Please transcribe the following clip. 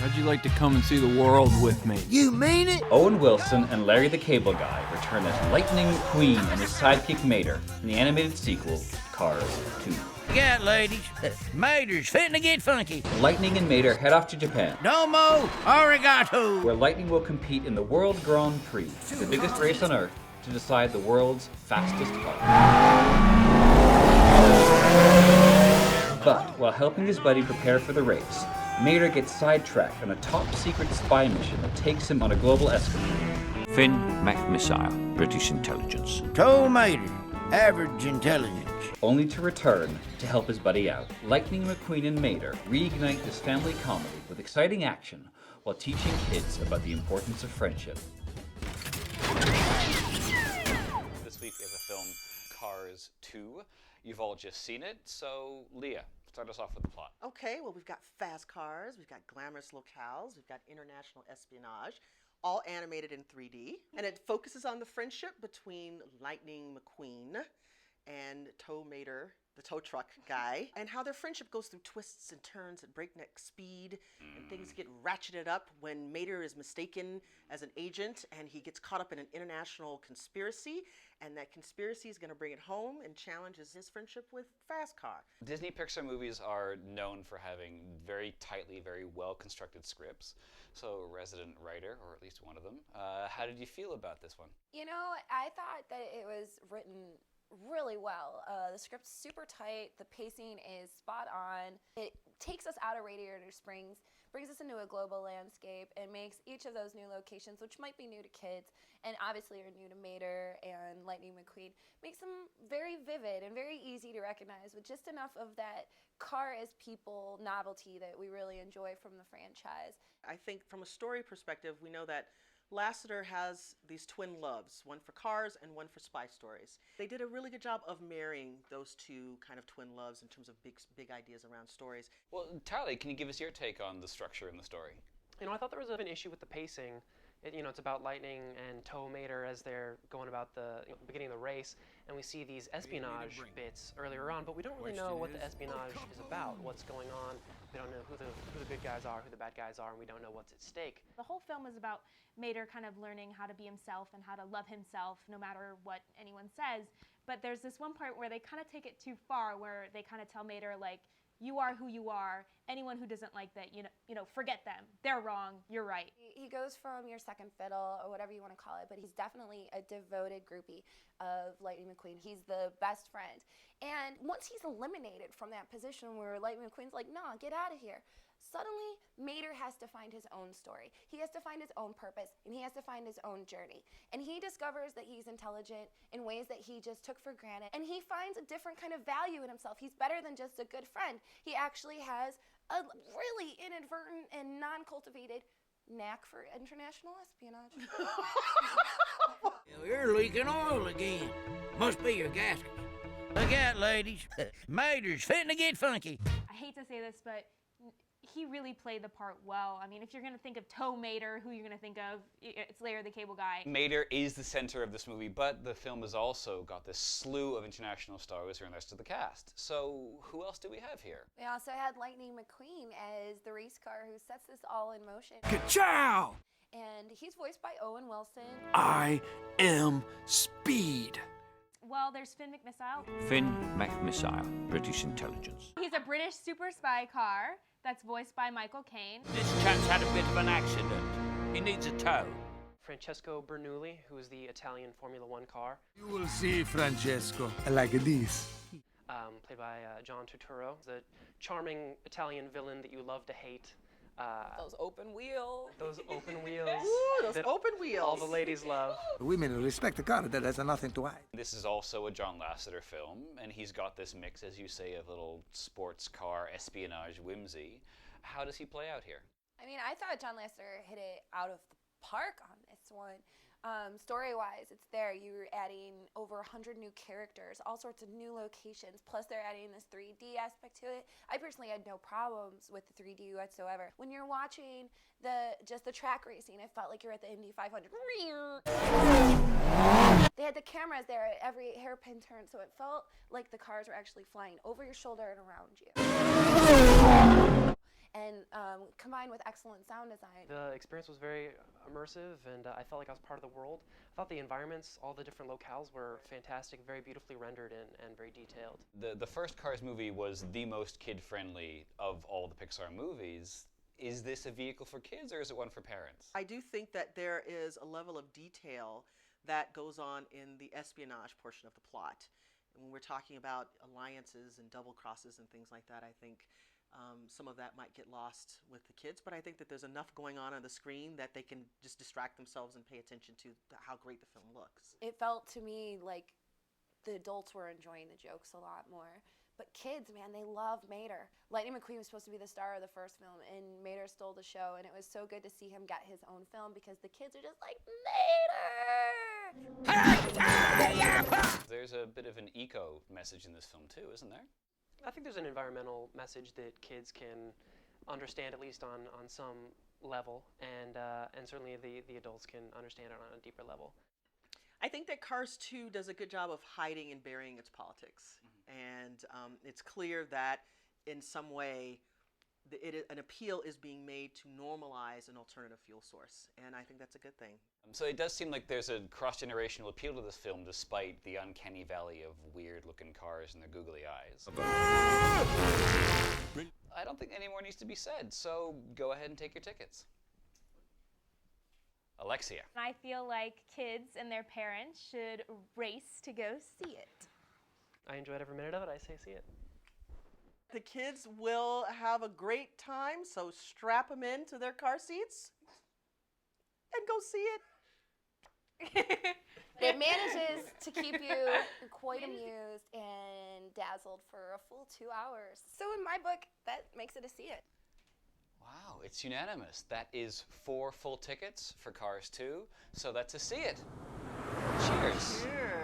How'd you like to come and see the world with me? You mean it? Owen Wilson and Larry the Cable Guy return as Lightning McQueen and his sidekick Mater in the animated sequel, Cars 2. Yeah, ladies. Mater's fitting to get funky. Lightning and Mater head off to Japan, Domo arigato. where Lightning will compete in the World Grand Prix, the biggest race on Earth, to decide the world's fastest car. But while helping his buddy prepare for the race, Mater gets sidetracked on a top-secret spy mission that takes him on a global escapade. Finn McMissile, British intelligence. Toll Mater, average intelligence. Only to return to help his buddy out. Lightning McQueen and Mater reignite this family comedy with exciting action while teaching kids about the importance of friendship. This week we have the film Cars 2. You've all just seen it, so Leah, start us off with the plot. Okay, well, we've got fast cars, we've got glamorous locales, we've got international espionage, all animated in 3D. And it focuses on the friendship between Lightning McQueen and Tow Mater, the tow truck guy, and how their friendship goes through twists and turns at breakneck speed, and things get ratcheted up when Mater is mistaken as an agent and he gets caught up in an international conspiracy, and that conspiracy is going to bring it home and challenges his friendship with Fast Car. Disney Pixar movies are known for having very tightly, very well-constructed scripts. So, resident writer, or at least one of them, how did you feel about this one? You know, I thought that it was written really well. The script's super tight, the pacing is spot on. It takes us out of Radiator Springs, brings us into a global landscape, and makes each of those new locations, which might be new to kids, and obviously are new to Mater and Lightning McQueen, makes them very vivid and very easy to recognize with just enough of that car as people novelty that we really enjoy from the franchise. I think from a story perspective, we know that Lasseter has these twin loves, one for cars and one for spy stories. They did a really good job of marrying those two kind of twin loves in terms of big ideas around stories. Well, Tally, can you give us your take on the structure in the story? You know, I thought there was an issue with the pacing. It's about Lightning and Tow Mater as they're going about the beginning of the race, and we see these espionage bits earlier on, but we don't really know what the espionage is about, what's going on. We don't know who the good guys are, who the bad guys are, and we don't know what's at stake. The whole film is about Mater kind of learning how to be himself and how to love himself no matter what anyone says. But there's this one part where they kind of take it too far, where they kind of tell Mater, like, you are who you are. Anyone who doesn't like that, you know, forget them. They're wrong. You're right. He goes from your second fiddle, or whatever you want to call it, but he's definitely a devoted groupie of Lightning McQueen. He's the best friend. And once he's eliminated from that position where Lightning McQueen's like, nah, get out of here, suddenly Mater has to find his own story. He has to find his own purpose, and he has to find his own journey. And he discovers that he's intelligent in ways that he just took for granted. And he finds a different kind of value in himself. He's better than just a good friend. He actually has a really inadvertent and non-cultivated knack for international espionage. You're leaking oil again. Must be your gaskets. Look out, ladies. Mater's fitting to get funky. I hate to say this, but he really played the part well. I mean, if you're going to think of Tow Mater, who you're going to think of, it's Larry the Cable Guy. Mater is the center of this movie, but the film has also got this slew of international stars here in the rest of the cast. So who else do we have here? We also had Lightning McQueen as the race car who sets this all in motion. Ka-chow! And he's voiced by Owen Wilson. I am Speed. Well, there's Finn McMissile. Finn McMissile, British intelligence. He's a British super spy car that's voiced by Michael Caine. This chap's had a bit of an accident. He needs a tow. Francesco Bernoulli, who is the Italian Formula One car. You will see, Francesco, like this. Played by John Turturro, the charming Italian villain that you love to hate. Those open wheels. Those open wheels. Ooh, those that open wheels. all the ladies love. Women respect the car that has nothing to hide. This is also a John Lasseter film, and he's got this mix, as you say, of little sports car espionage whimsy. How does he play out here? I mean, I thought John Lasseter hit it out of the park on this one. Story-wise, it's there. You're adding over 100 new characters, all sorts of new locations, plus they're adding this 3D aspect to it. I personally had no problems with the 3D whatsoever. When you're watching just the track racing, it felt like you're at the Indy 500. They had the cameras there at every hairpin turn, so it felt like the cars were actually flying over your shoulder and around you. and combined with excellent sound design. The experience was very immersive, and I felt like I was part of the world. I thought the environments, all the different locales were fantastic, very beautifully rendered and very detailed. The first Cars movie was the most kid-friendly of all the Pixar movies. Is this a vehicle for kids, or is it one for parents? I do think that there is a level of detail that goes on in the espionage portion of the plot. And when we're talking about alliances and double crosses and things like that, I think some of that might get lost with the kids, but I think that there's enough going on the screen that they can just distract themselves and pay attention to how great the film looks. It felt to me like the adults were enjoying the jokes a lot more. But kids, man, they love Mater. Lightning McQueen was supposed to be the star of the first film, and Mater stole the show, and it was so good to see him get his own film because the kids are just like, Mater! There's a bit of an eco message in this film too, isn't there? I think there's an environmental message that kids can understand, at least on some level, and certainly the adults can understand it on a deeper level. I think that Cars 2 does a good job of hiding and burying its politics. And it's clear that in some way an appeal is being made to normalize an alternative fuel source. And I think that's a good thing. So it does seem like there's a cross-generational appeal to this film despite the uncanny valley of weird-looking cars and their googly eyes. I don't think any more needs to be said, so go ahead and take your tickets. Alexia. I feel like kids and their parents should race to go see it. I enjoyed every minute of it. I say see it. The kids will have a great time, so strap them into their car seats and go see it. It manages to keep you quite amused and dazzled for a full 2 hours. So in my book, that makes it a see it. Wow, it's unanimous. That is 4 full tickets for Cars 2, so that's a see it. Cheers. Cheers.